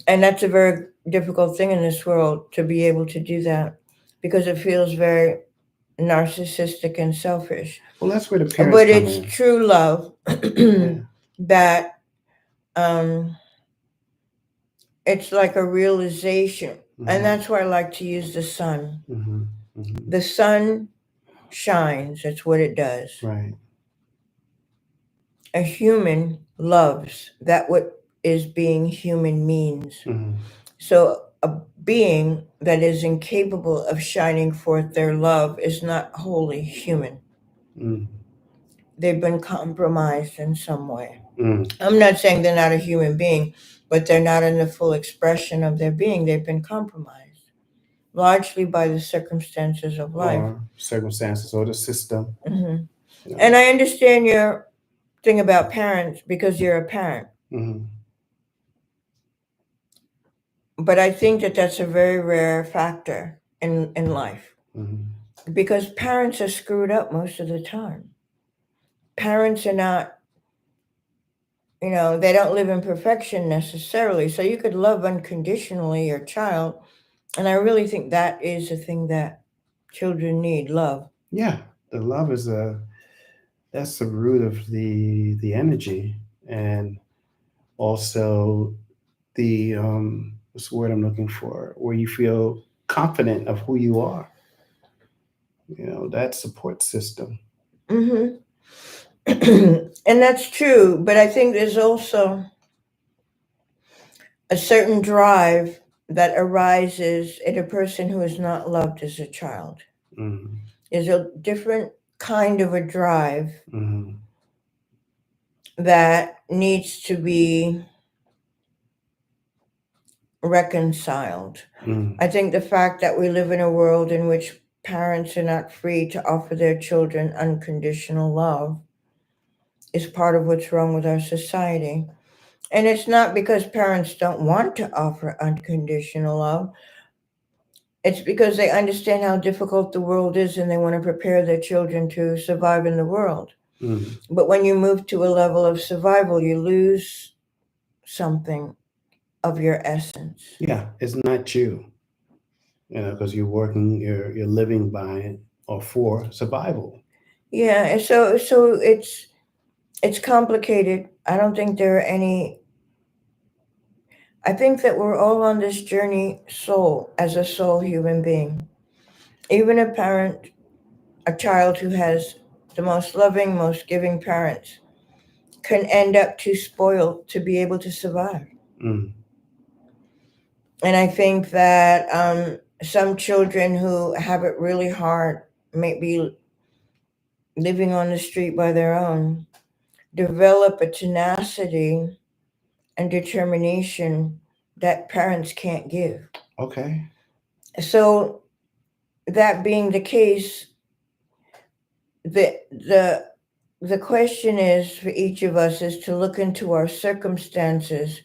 And that's a very difficult thing in this world to be able to do that because it feels very narcissistic and selfish. Well, that's where the parents But come it's in. true love Yeah. that um, it's like a realization. And Hmm. that's why I like to use the sun. Hmm. Hmm. The sun shines, that's what it does. Right. A human loves. That what is being human means. Hmm. So a being that is incapable of shining forth their love is not wholly human. Mm. They've been compromised in some way. Mm. I'm not saying they're not a human being, but they're not in the full expression of their being. They've been compromised, largely by the circumstances of life. Or circumstances or the system. Hmm. You And know. I understand your thing about parents because you're a parent. Mm-hmm. But I think that that's a very rare factor in life Mm-hmm. because parents are screwed up most of the time. Parents are not, they don't live in perfection necessarily. So you could love unconditionally your child. And I really think that is a thing that children need love. Yeah, the love is that's the root of the energy, and also the what's the word I'm looking for, where you feel confident of who you are. That support system. Hmm. And that's true. But I think there's also a certain drive that arises in a person who is not loved as a child. Mm-hmm. There's a different kind of a drive Mm-hmm. that needs to be reconciled. Mm-hmm. I think the fact that we live in a world in which parents are not free to offer their children unconditional love is part of what's wrong with our society. And it's not because parents don't want to offer unconditional love. It's because they understand how difficult the world is and they want to prepare their children to survive in the world. Mm-hmm. But when you move to a level of survival, you lose something of your essence. Yeah, it's not you. Because you're living by or for survival. Yeah, and so it's complicated. I don't think there are any. I think that we're all on this journey soul as a soul human being. Even a child who has the most loving, most giving parents can end up too spoiled to be able to survive. Mm. And I think that some children who have it really hard, maybe living on the street by their own, develop a tenacity and determination that parents can't give. Okay. So that being the case, the the the question is for each of us is to look into our circumstances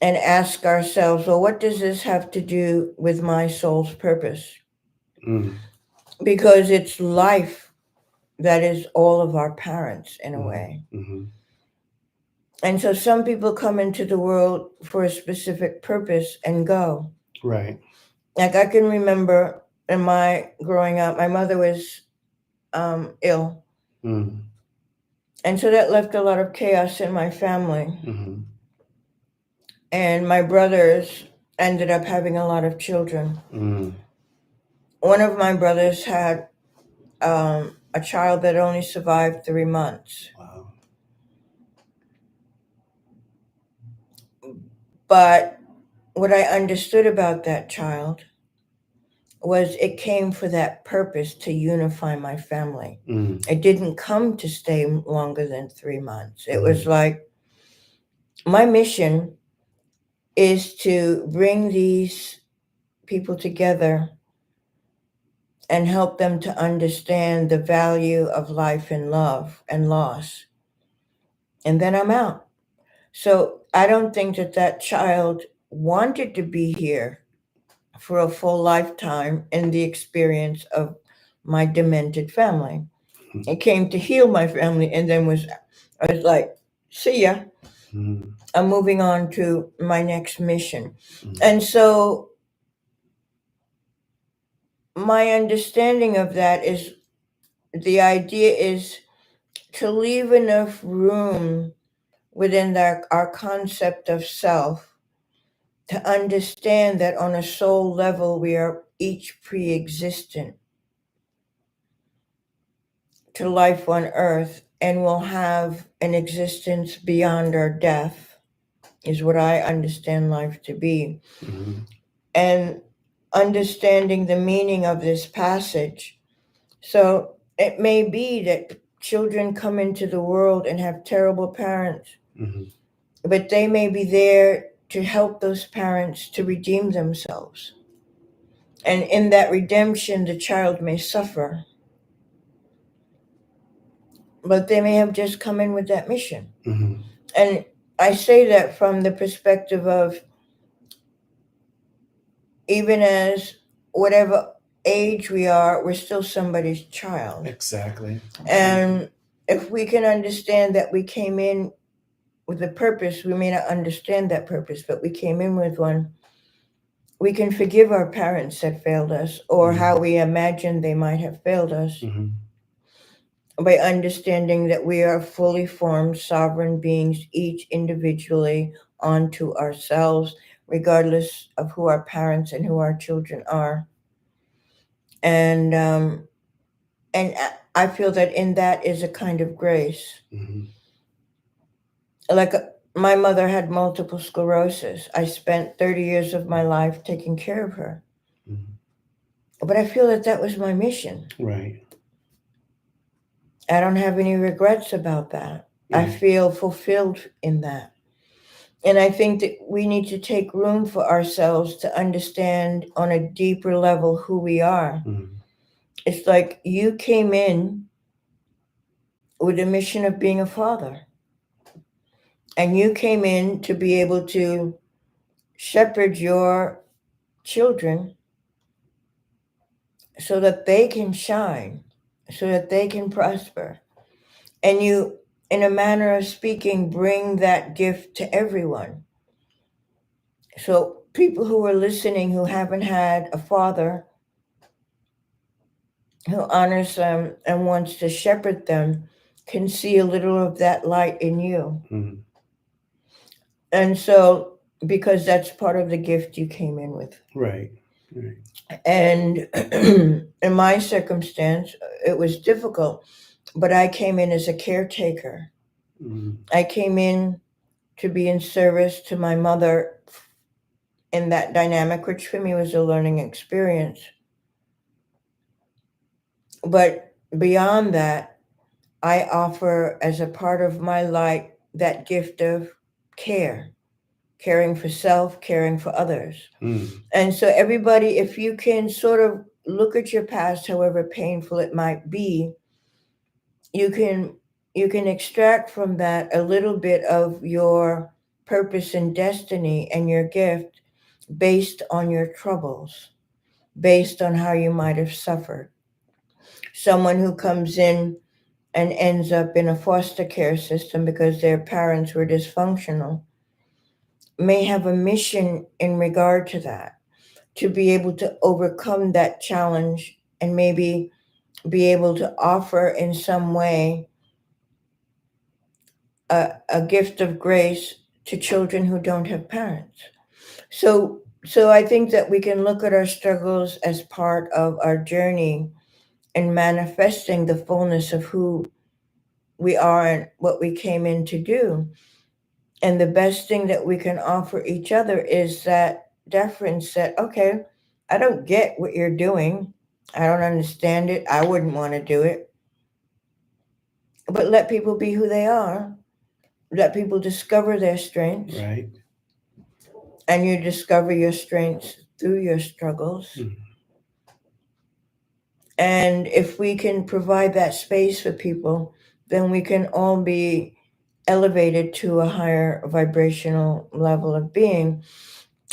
and ask ourselves, well, what does this have to do with my soul's purpose? Mm. Because it's life that is all of our parents in a Mm-hmm. way. Mm-hmm. And so some people come into the world for a specific purpose and go. Right. Like I can remember in my growing up, my mother was ill. Mm. And so that left a lot of chaos in my family. Mm-hmm. And my brothers ended up having a lot of children. Mm. One of my brothers had a child that only survived 3 months. Wow. But what I understood about that child was it came for that purpose to unify my family. Mm. It didn't come to stay longer than 3 months. It was Mm-hmm. like my mission is to bring these people together and help them to understand the value of life and love and loss. And then I'm out. So I don't think that that child wanted to be here for a full lifetime in the experience of my demented family. It came to heal my family and then I was like, see ya. Mm-hmm. I'm moving on to my next mission. Mm-hmm. And so my understanding of that is the idea is to leave enough room within our concept of self to understand that on a soul level we are each pre-existent to life on earth and will have an existence beyond our death is what I understand life to be. Mm-hmm. And understanding the meaning of this passage. So it may be that children come into the world and have terrible parents, Mm-hmm. but they may be there to help those parents to redeem themselves. And in that redemption, the child may suffer. but they may have just come in with that mission. Mm-hmm. And I say that from the perspective of, even as whatever age we are, we're still somebody's child. Exactly. And if we can understand that we came in with a purpose, we may not understand that purpose, but we came in with one. We can forgive our parents that failed us, or how we imagined they might have failed us, Mm-hmm. by understanding that we are fully formed sovereign beings, each individually onto ourselves, regardless of who our parents and who our children are. And I feel that in that is a kind of grace. Mm-hmm. Like, my mother had multiple sclerosis. I spent 30 years of my life taking care of her. Mm-hmm. But I feel that that was my mission. Right. I don't have any regrets about that. I Right. feel fulfilled in that. And I think that we need to take room for ourselves to understand on a deeper level who we are. Mm-hmm. It's like you came in with a mission of being a father, and you came in to be able to shepherd your children so that they can shine, so that they can prosper. And you, in a manner of speaking, bring that gift to everyone. So people who are listening who haven't had a father who honors them and wants to shepherd them can see a little of that light in you. Mm-hmm. And so, because that's part of the gift you came in with. Right. Right. And in my circumstance, it was difficult, but I came in as a caretaker. Mm-hmm. I came in to be in service to my mother in that dynamic, which for me was a learning experience. But beyond that, I offer as a part of my light that gift of care, caring for self, caring for others. Mm-hmm. And so, everybody, if you can sort of look at your past, however painful it might be, you can extract from that a little bit of your purpose and destiny and your gift based on your troubles, based on how you might have suffered. Someone who comes in and ends up in a foster care system because their parents were dysfunctional may have a mission in regard to that, to be able to overcome that challenge and maybe be able to offer in some way a gift of grace to children who don't have parents. So I think that we can look at our struggles as part of our journey in manifesting the fullness of who we are and what we came in to do. And the best thing that we can offer each other is that deference that, okay, I don't get what you're doing. I don't understand it. I wouldn't want to do it. But let people be who they are. Let people discover their strengths. Right. And you discover your strengths through your struggles. Mm-hmm. And if we can provide that space for people, then we can all be elevated to a higher vibrational level of being.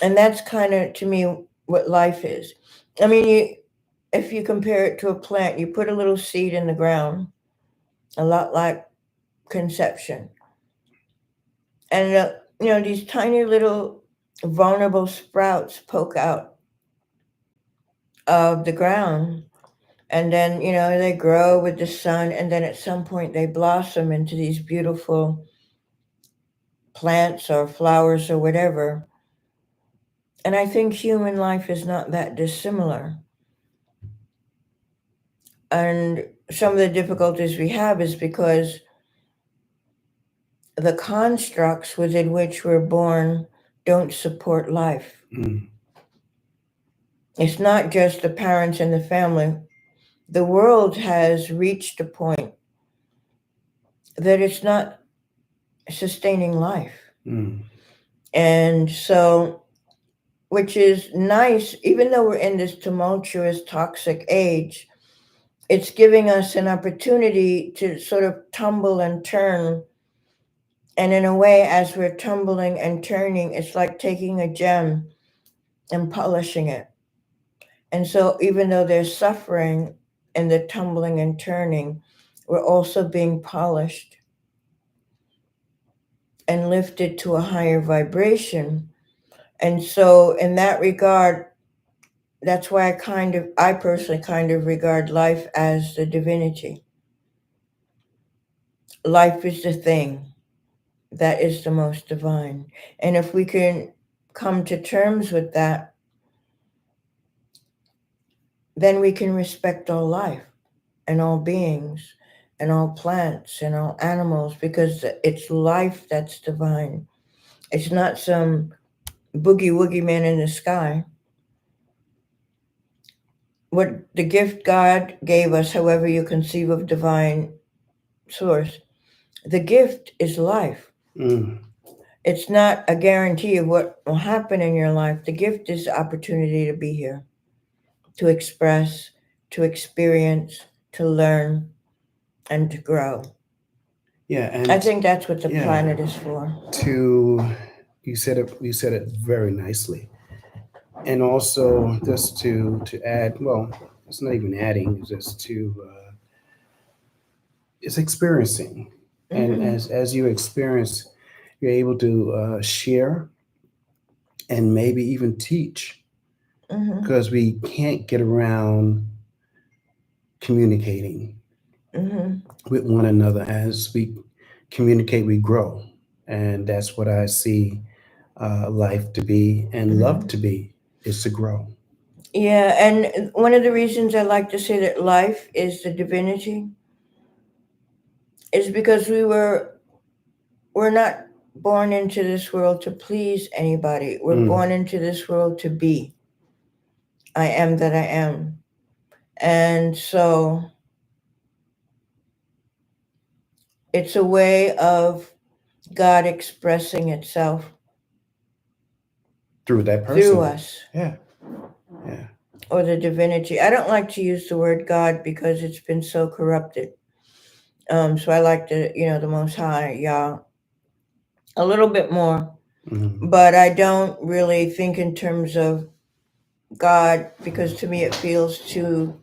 And that's kind of, to me, what life is. I mean, if you compare it to a plant, you put a little seed in the ground, a lot like conception. And, these tiny little vulnerable sprouts poke out of the ground. And then, they grow with the sun. And then at some point, they blossom into these beautiful plants or flowers or whatever. And I think human life is not that dissimilar. And some of the difficulties we have is because the constructs within which we're born don't support life. Mm-hmm. It's not just the parents and the family. The world has reached a point that it's not sustaining life. Mm-hmm. And so, which is nice, even though we're in this tumultuous, toxic age, It's giving us an opportunity to sort of tumble and turn. And in a way, as we're tumbling and turning, it's like taking a gem and polishing it. And so, even though there's suffering in the tumbling and turning, we're also being polished and lifted to a higher vibration. And so, in that regard, that's why I personally kind of regard life as the divinity. Life is the thing that is the most divine. And if we can come to terms with that, then we can respect all life and all beings and all plants and all animals, because it's life that's divine. It's not some boogie woogie man in the sky. What the gift God gave us, however you conceive of divine source, the gift is life. Mm. It's not a guarantee of what will happen in your life. The gift is the opportunity to be here, to express, to experience, to learn, and to grow. Yeah, I and think that's what the yeah, planet is for. to you said it very nicely. And also just to add, well, it's not even adding, it's just to it's experiencing. And Mm-hmm. as you experience, you're able to share and maybe even teach, Mm-hmm. because we can't get around communicating Mm-hmm. with one another. As we communicate, we grow. And that's what I see life to be and love Mm-hmm. to be, is to grow. Yeah, and one of the reasons I like to say that life is the divinity is because we're not born into this world to please anybody. We're Mm, born into this world to be. I am that I am. And so it's a way of God expressing itself through that through person. us, Yeah, yeah. or the divinity. I don't like to use the word God because it's been so corrupted. So I like the Most High, Yah, a little bit more, Hmm. but I don't really think in terms of God, because to me it feels too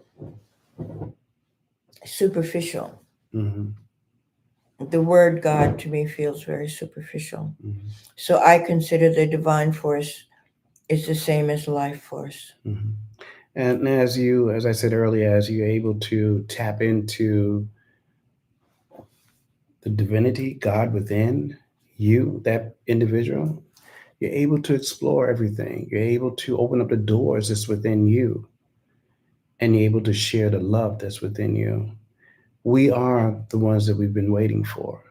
superficial. Hmm. The word God to me feels very superficial. Hmm. So I consider the divine force is the same as life force. Hmm. And as I said earlier, as you're able to tap into the divinity, God within you, that individual, you're able to explore everything. You're able to open up the doors that's within you, and you're able to share the love that's within you. We are the ones that we've been waiting for.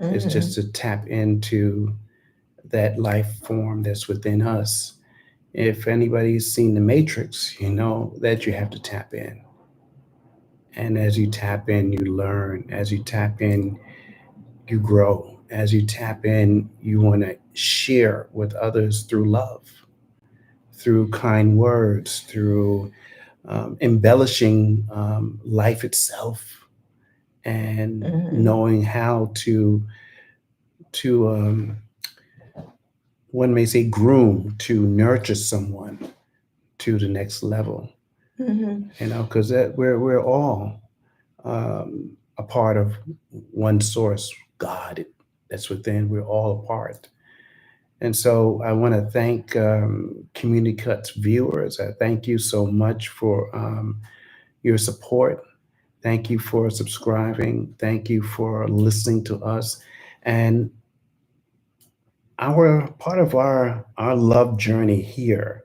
It's Mm-hmm. just to tap into that life form that's within us. If anybody's seen The Matrix, you know that you have to tap in. And as you tap in, you learn. As you tap in, you grow. As you tap in, you want to share with others through love, through kind words, through embellishing life itself, and Mm-hmm. knowing how to one may say groom, to nurture someone to the next level. Mm-hmm. You know, because we're all a part of one source, God, that's within. We're all a part. And so I want to thank Community Cuts viewers. I thank you so much for your support. Thank you for subscribing. Thank you for listening to us. And our part of our love journey here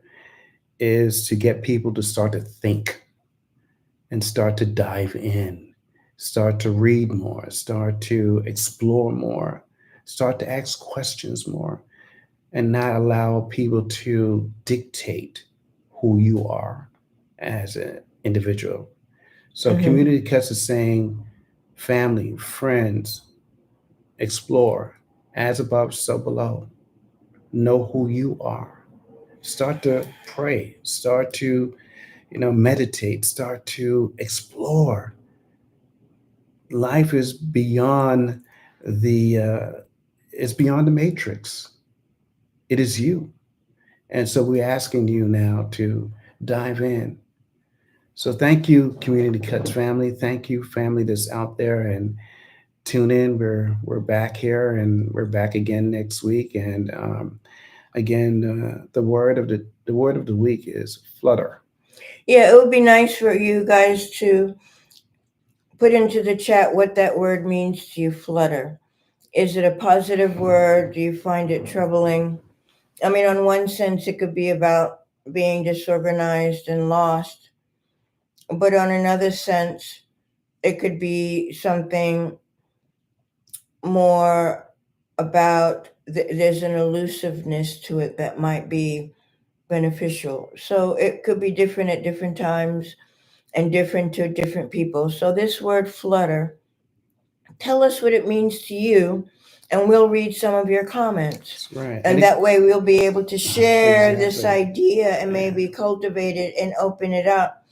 is to get people to start to think and start to dive in, start to read more, start to explore more, start to ask questions more, and not allow people to dictate who you are as an individual. So, Mm-hmm. Community Cuts is saying family, friends, explore, as above, so below. Know who you are. Start to pray, start to meditate, start to explore. Life is beyond the it's beyond the matrix. It is you. And so we're asking you now to dive in. So thank you, Community Cuts family. Thank you, family that's out there, and tune in. We're back here, and we're back again next week. And again, the word of the week is flutter. Yeah, it would be nice for you guys to put into the chat what that word means to you, flutter. Is it a positive word? Do you find it troubling? I mean, on one sense, it could be about being disorganized and lost, but on another sense, it could be something more about there's an elusiveness to it that might be beneficial. So it could be different at different times and different to different people. So this word flutter, tell us what it means to you, and we'll read some of your comments. That's right. And that way we'll be able to share this Exactly. idea and Yeah. maybe cultivate it and open it up.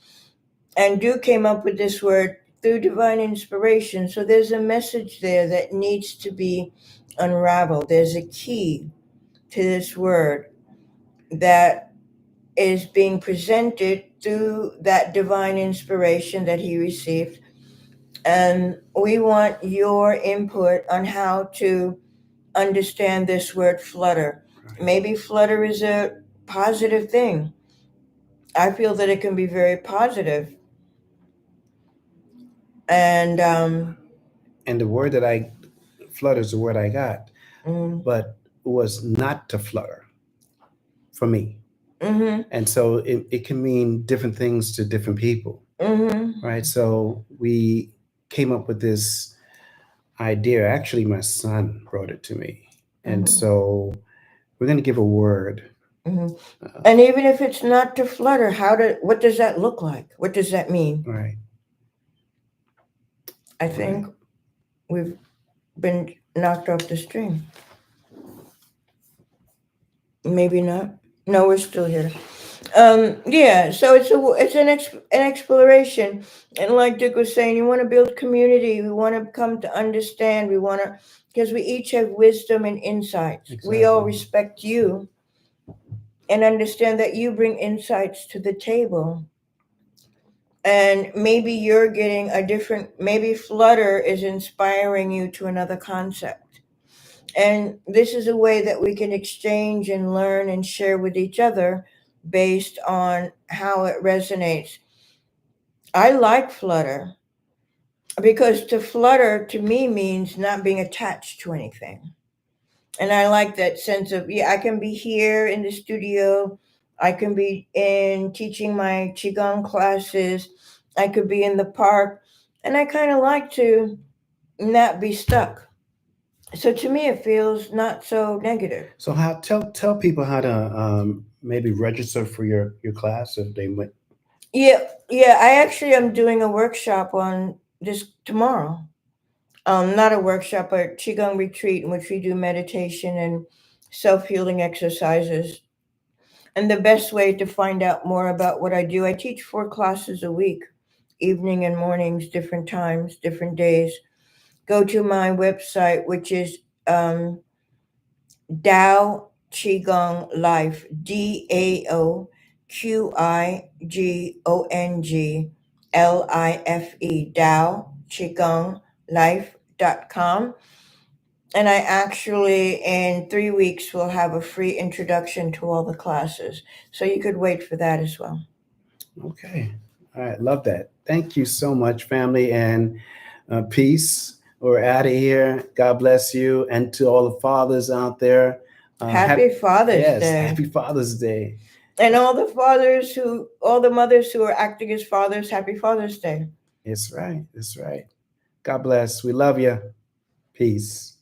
And Duke came up with this word through divine inspiration. So there's a message there that needs to be unraveled. There's a key to this word that is being presented through that divine inspiration that he received. And we want your input on how to understand this word flutter. Right. Maybe flutter is a positive thing. I feel that it can be very positive. And And the word that I flutter is the word I got, mm, but was not to flutter for me. mm-hmm, And so it can mean different things to different people, mm-hmm, right? So we came up with this idea. Actually, my son brought it to me. And mm-hmm, so we're going to give a word. mm-hmm. Uh, And even if it's not to flutter, what does that look like? What does that mean? right, I right. think we've been knocked off the stream. Maybe not. No, we're still here. Yeah, so it's an exploration, and like Duke was saying, you want to build community. We want to come to understand. We want to, because we each have wisdom and insights. We all Exactly. respect you and understand that you bring insights to the table. And maybe you're getting a different. Maybe Flutter is inspiring you to another concept. And this is a way that we can exchange and learn and share with each other based on how it resonates. I like flutter because to flutter to me means not being attached to anything. And I like that sense of, yeah, I can be here in the studio, I can be in teaching my Qigong classes, I could be in the park, and I kind of like to not be stuck. So to me, it feels not so negative. So how tell people how to maybe register for your class if they went. Yeah, yeah. I actually am doing a workshop on this tomorrow. Not a workshop, a qigong retreat in which we do meditation and self healing exercises. And the best way to find out more about what I do, I teach 4 classes a week, evening and mornings, different times, different days. Go to my website, which is Dao Qigong Life, DaoQigong Life, Dao Qigong Life.com. And I actually, in 3 weeks, will have a free introduction to all the classes. So you could wait for that as well. Okay. All right. Love that. Thank you so much, family, and peace. We're out of here. God bless you, and to all the fathers out there. Happy Father's yes, Day. happy Father's Day. And all the mothers who are acting as fathers, happy Father's Day. That's right. That's right. God bless. We love you. Peace.